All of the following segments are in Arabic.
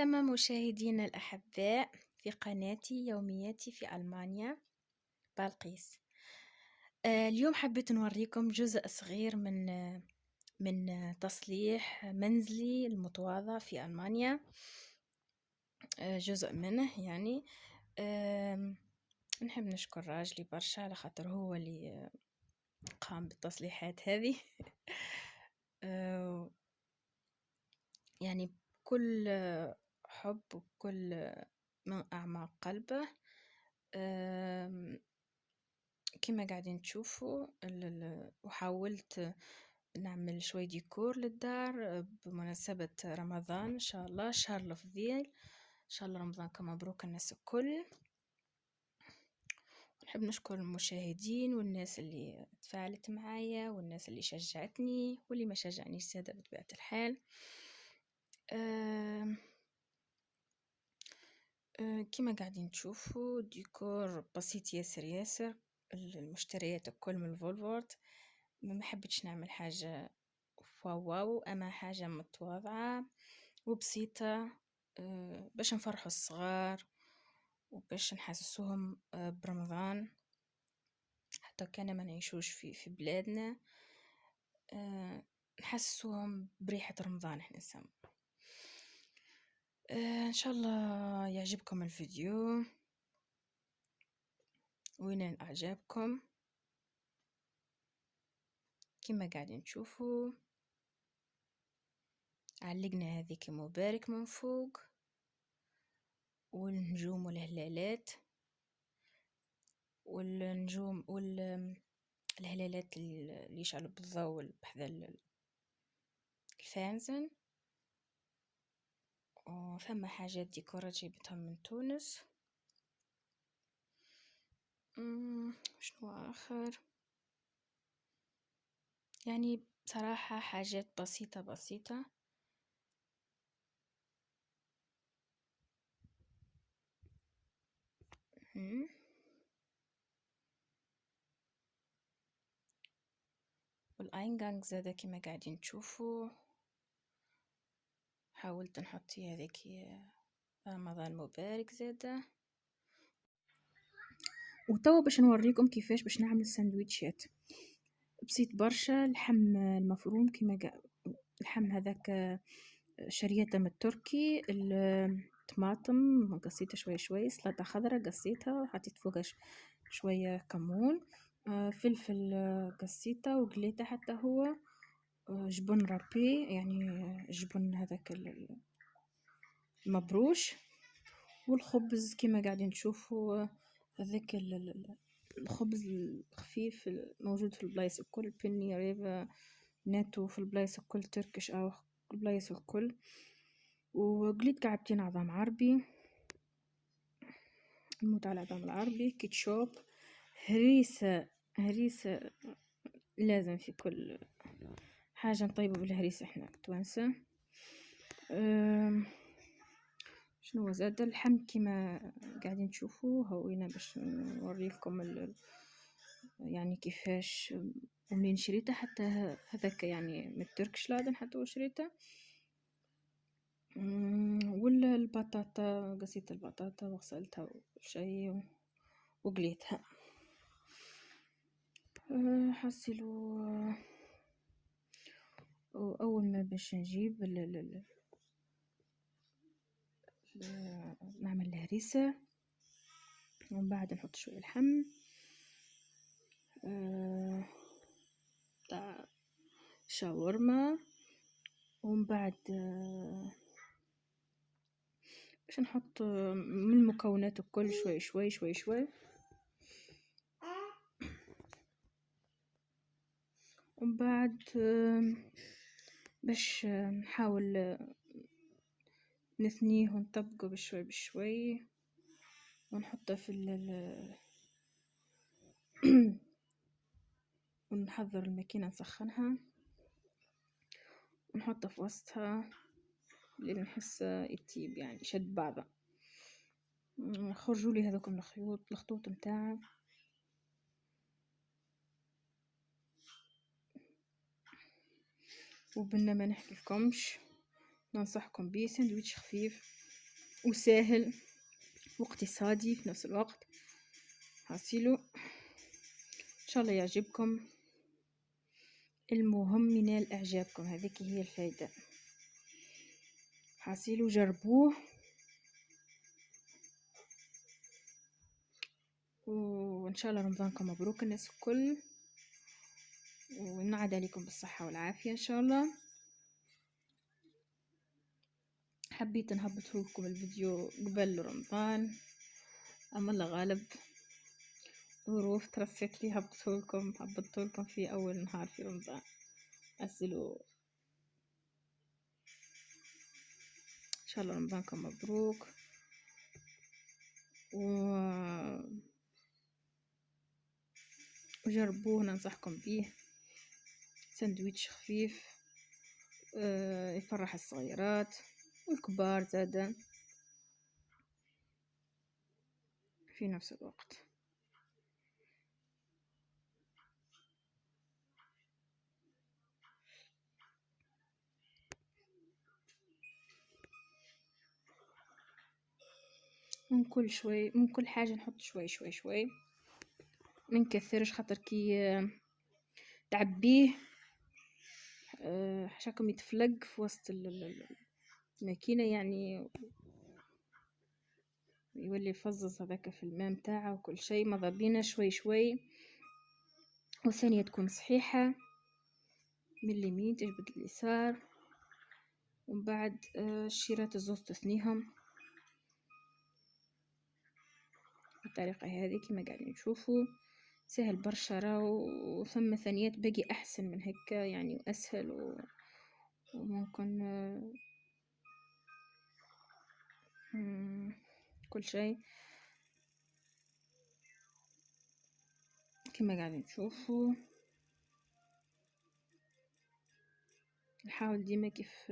سلام مشاهدينا الأحباء في قناتي يومياتي في ألمانيا بلقيس. اليوم حبيت نوريكم جزء صغير من تصليح منزلي المتواضع في ألمانيا. جزء منه يعني. نحب نشكر راجلي برشا على خاطر هو اللي قام بالتصليحات هذه. يعني بكل حب وكل من أعماق قلبه. كما قاعدين تشوفوا وحاولت نعمل شوي ديكور للدار بمناسبة رمضان إن شاء الله، شهر الفضيل إن شاء الله. رمضانكم مبروك الناس الكل. نحب نشكر المشاهدين والناس اللي تفاعلت معايا والناس اللي شجعتني واللي ما شجعنيش سادة بطبيعة الحال. كما قاعدين تشوفوا ديكور بسيط ياسر ياسر. المشتريات الكل من الفولفورد، ما حبيتش نعمل حاجة واو، أما حاجة متواضعة وبسيطة باش نفرحوا الصغار وباش نحسسوهم برمضان حتى كان ما نعيشوش في بلادنا. نحسسوهم بريحة رمضان احنا نسمى. ان شاء الله يعجبكم الفيديو وينال اعجابكم. كما قاعدين تشوفوا علقنا هذيك مبارك من فوق والنجوم والهلالات والنجوم والهلالات اللي يشعلوا بالضوء بحذا الفانزن. وثم حاجات ديكورات جيبتهم من تونس. شنو آخر؟ يعني بصراحة حاجات بسيطة بسيطة. والأينغانغ زادة كما قاعدين تشوفوا حاولت نحط هذيك رمضان مبارك زادة. وتوا باش نوريكم كيفاش باش نعمل الساندويتشات. بسيط برشا. اللحم المفروم كما اللحم هذاك شريته من التركي. الطماطم قصيتها شوي شوي، سلطة خضراء قصيتها حطيت فوقها شوية كمون، فلفل قصيته وقليته حتى هو، جبن رابي يعني جبن هذاك المبروش، والخبز كما قاعدين تشوفوا هذاك الخبز الخفيف موجود في البلايص الكل، بني ريفا ناتو في البلايص الكل، تركش او البلايص الكل. وقليت كعبتين عظام عربي، نموت على العظام العربي، كيتشوب، هريسة لازم في كل حاجة نطيبه بالهريسة احنا توانسة. شنو زاد؟ اللحم كما قاعدين تشوفوه هوينا باش نوريكم يعني كيفاش ومنين شريته. حتى هذاك يعني من التركش لادن حتى هو شريته. ولا البطاطا، قصيت البطاطا وغسلتها شيء وقليتها. حصلوا أول ما باش نجيب نعمل الهريسة، ومن بعد نحط شوية لحم تاع شاورما، ومن بعد باش نحط من المكونات الكل شوي شوي شوي شوي، ومن بعد باش نحاول نثنيه ونطبقه بشوي بشوي ونحطه في ونحضر الماكينة نسخنها ونحطه في وسطها اللي نحس يطيب يعني يشد بعضه. خرجوا لي هذوكم الخطوط متاعه. وبنا ما نحكي لكمش، ننصحكم بيه ساندويتش خفيف وسهل واقتصادي في نفس الوقت. حصيلو ان شاء الله يعجبكم. المهم ينال اعجابكم، هذيك هي الفايدة. حصيلو جربوه، وان شاء الله رمضانكم مبروك الناس الكل، ونعاد عليكم بالصحة والعافية ان شاء الله. حبيت نهبط لكم الفيديو قبل رمضان، اما الله غالب ظروف ترست لي هبطت لكم في اول نهار في رمضان. اسلوا ان شاء الله رمضانكم مبروك، وجربوه، ننصحكم به. سندويتش خفيف، يفرح الصغيرات والكبار زادا في نفس الوقت. من كل حاجة نحط شوي شوي شوي، من كثرش، خاطر كي تعبيه حشاكم يتفلق في وسط الماكينة، يعني يولي يفزز هذاك في الماء متاعه وكل شيء. ماذا بينا شوي شوي، وثانية تكون صحيحة من اليمين تجبد اليسار، ومن بعد الشيرات الزوز تثنيهم بالطريقة هذه كما قاعدين نشوفوا. سهل برشا راهو، وثم ثانيات باقي أحسن من هكا يعني، وأسهل وممكن كل شيء كما قاعدين نشوفوا. نحاول ديما كيف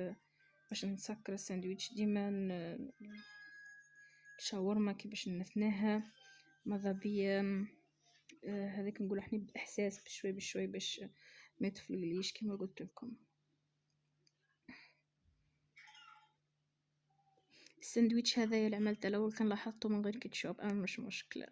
باش نسكر الساندويتش، ديما الشاورما كي باش نثناها ماذا بيا هذاك نقول احنا باحساس، بشوي بشوي، باش ما يتفلقليش كما قلت لكم. الساندويتش هذا اللي عملته الاول كان لاحظته من غير كاتشوب، اما مش مشكله.